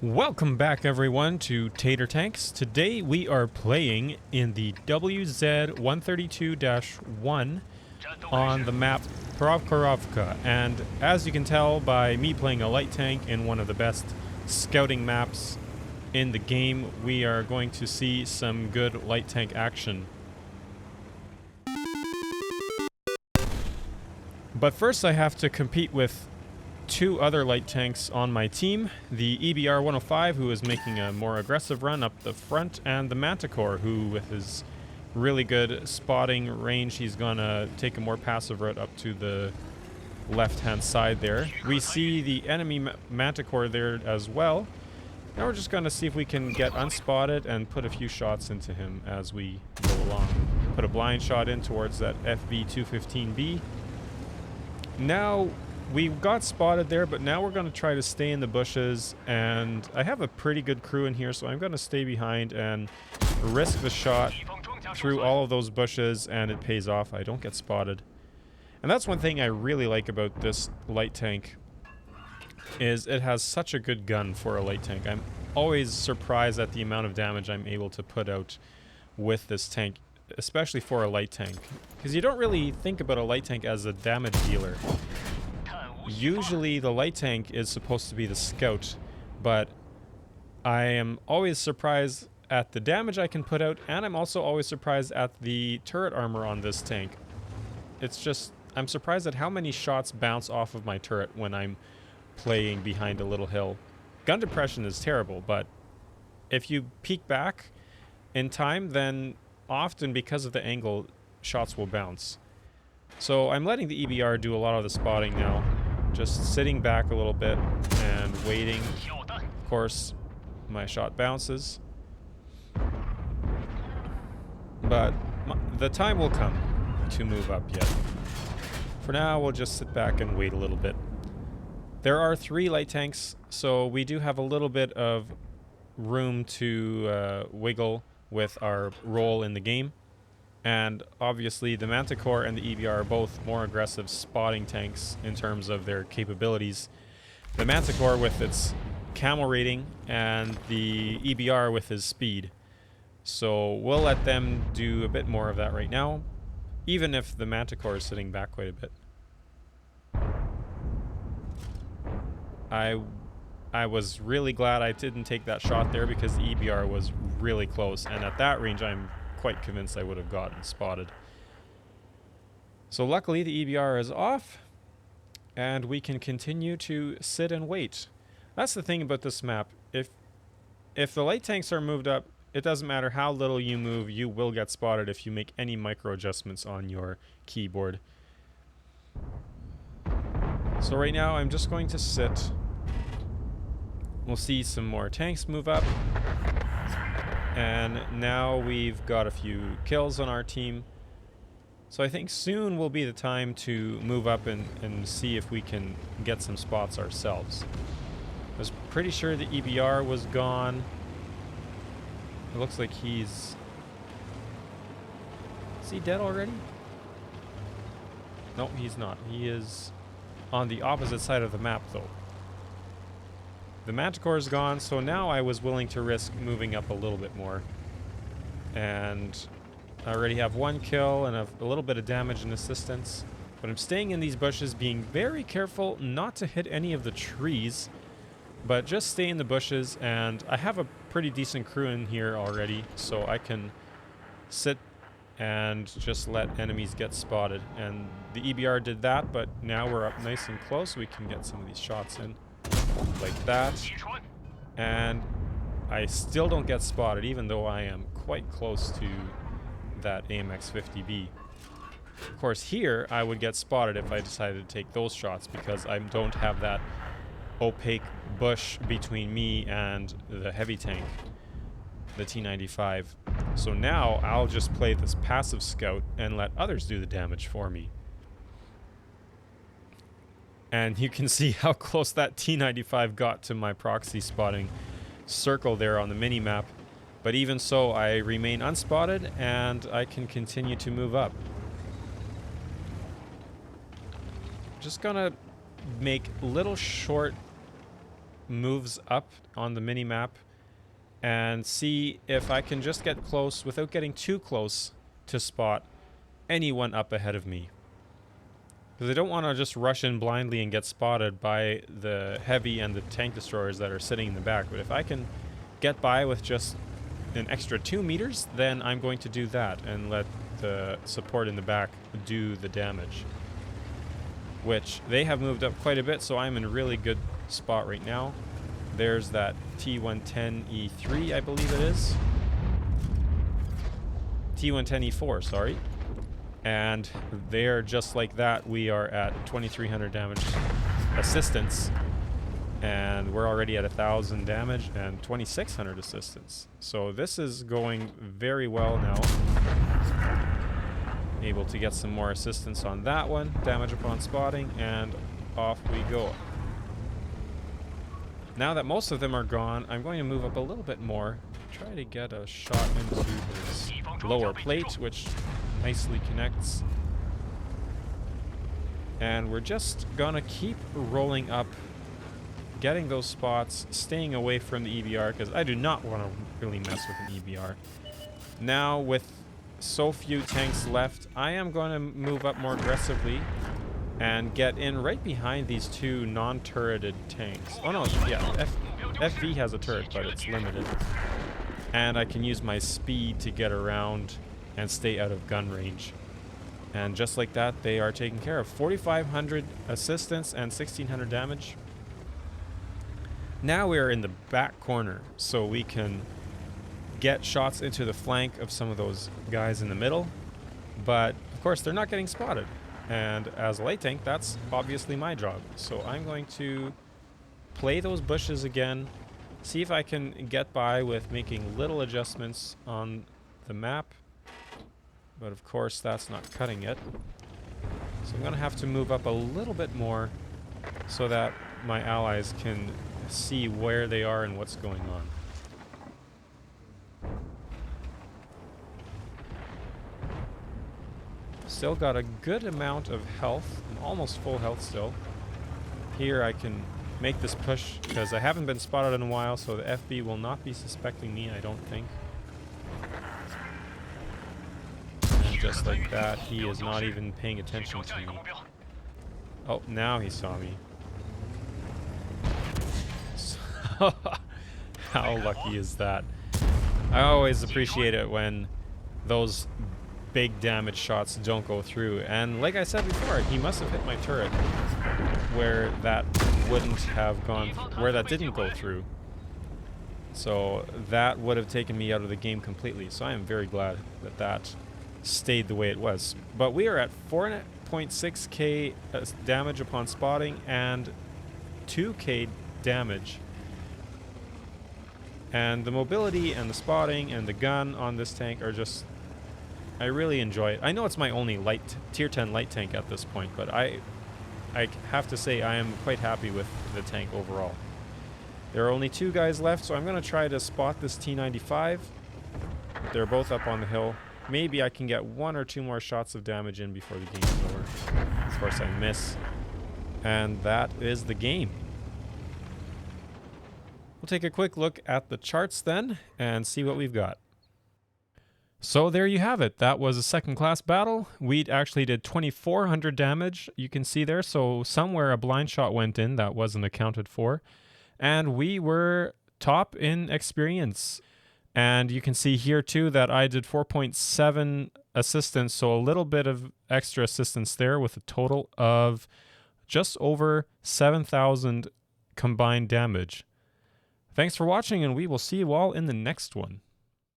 Welcome back everyone to Tater Tanks. Today we are playing in the WZ-132-1 on the map Pravkorovka, and as you can tell by me playing a light tank in one of the best scouting maps in the game, we are going to see some good light tank action. But first I have to compete with two other light tanks on my team, the EBR 105, who is making a more aggressive run up the front, and the Manticore, who with his really good spotting range, he's gonna take a more passive route up to the left hand side there. We see the enemy Manticore there as well. Now we're just gonna see if we can get unspotted and put a few shots into him as we go along. Put a blind shot in towards that FV215B. Now we got spotted there, but now we're going to try to stay in the bushes, and I have a pretty good crew in here, so I'm going to stay behind and risk the shot through all of those bushes, and it pays off. I don't get spotted. And that's one thing I really like about this light tank, is it has such a good gun for a light tank. I'm always surprised at the amount of damage I'm able to put out with this tank, especially for a light tank, because you don't really think about a light tank as a damage dealer. Usually the light tank is supposed to be the scout, but I am always surprised at the damage I can put out, and I'm also always surprised at the turret armor on this tank. It's just, I'm surprised at how many shots bounce off of my turret when I'm playing behind a little hill. Gun depression is terrible, but if you peek back in time, then often because of the angle, shots will bounce. So I'm letting the EBR do a lot of the spotting now. Just sitting back a little bit and waiting. Of course, my shot bounces. But the time will come to move up yet. For now, we'll just sit back and wait a little bit. There are 3 light tanks, so we do have a little bit of room to wiggle with our role in the game. And obviously the Manticore and the EBR are both more aggressive spotting tanks in terms of their capabilities. The Manticore with its camo rating and the EBR with his speed. So we'll let them do a bit more of that right now, even if the Manticore is sitting back quite a bit. I was really glad I didn't take that shot there because the EBR was really close, and at that range I'm quite convinced I would have gotten spotted. So luckily the EBR is off, and we can continue to sit and wait. That's the thing about this map. If the light tanks are moved up, it doesn't matter how little you move, you will get spotted if you make any micro adjustments on your keyboard. So right now I'm just going to sit. We'll see some more tanks move up. And now we've got a few kills on our team. So I think soon will be the time to move up and see if we can get some spots ourselves. I was pretty sure the EBR was gone. It looks like he's... Is he dead already? No, he's not. He is on the opposite side of the map though. The Manticore is gone, so now I was willing to risk moving up a little bit more. And I already have 1 kill and a little bit of damage and assistance. But I'm staying in these bushes, being very careful not to hit any of the trees. But just stay in the bushes, and I have a pretty decent crew in here already, so I can sit and just let enemies get spotted. And the EBR did that, but now we're up nice and close. We can get some of these shots in. Like that, and I still don't get spotted even though I am quite close to that AMX 50B. Of course here I would get spotted if I decided to take those shots because I don't have that opaque bush between me and the heavy tank, the T95. So now I'll just play this passive scout and let others do the damage for me. And you can see how close that T95 got to my proxy spotting circle there on the mini-map. But even so, I remain unspotted, and I can continue to move up. Just gonna make little short moves up on the mini map and see if I can just get close without getting too close to spot anyone up ahead of me. Because I don't want to just rush in blindly and get spotted by the heavy and the tank destroyers that are sitting in the back. But if I can get by with just an extra 2 meters, then I'm going to do that and let the support in the back do the damage. Which they have moved up quite a bit, so I'm in a really good spot right now. There's that T110E3, I believe it is. T110E4, sorry. And they're just like that. We are at 2300 damage assistance. And we're already at 1000 damage and 2600 assistance. So this is going very well now. Able to get some more assistance on that one. Damage upon spotting, and off we go. Now that most of them are gone, I'm going to move up a little bit more. Try to get a shot into his lower plate, which nicely connects. And we're just gonna keep rolling up, getting those spots, staying away from the EBR, because I do not want to really mess with an EBR. Now, with so few tanks left, I am going to move up more aggressively and get in right behind these two non-turreted tanks. Oh no, yeah, FV has a turret, but it's limited. And I can use my speed to get around and stay out of gun range. And just like that, they are taken care of. 4,500 assistance and 1,600 damage. Now we're in the back corner, so we can get shots into the flank of some of those guys in the middle. But, of course, they're not getting spotted. And as a light tank, that's obviously my job. So I'm going to play those bushes again, see if I can get by with making little adjustments on the map. But, of course, that's not cutting it. So I'm going to have to move up a little bit more so that my allies can see where they are and what's going on. Still got a good amount of health. I'm almost full health still. Here I can make this push because I haven't been spotted in a while, so the FB will not be suspecting me, I don't think. And just like that, he is not even paying attention to me. Oh, now he saw me. How lucky is that? I always appreciate it when those big damage shots don't go through. And like I said before, he must have hit my turret where that wouldn't have gone, where that didn't go through. So that would have taken me out of the game completely. So I am very glad that that stayed the way it was. But we are at 4.6k damage upon spotting and 2k damage. And the mobility and the spotting and the gun on this tank are just, I really enjoy it. I know it's my only light tier 10 light tank at this point, but I have to say I am quite happy with the tank overall. There are only 2 guys left, so I'm going to try to spot this T95. They're both up on the hill. Maybe I can get 1 or 2 more shots of damage in before the game's over. Of course I miss. And that is the game. We'll take a quick look at the charts then and see what we've got. So there you have it. That was a second class battle. We actually did 2,400 damage, you can see there. So somewhere a blind shot went in that wasn't accounted for. And we were top in experience. And you can see here too that I did 4.7 assistance, so a little bit of extra assistance there with a total of just over 7,000 combined damage. Thanks for watching, and we will see you all in the next one.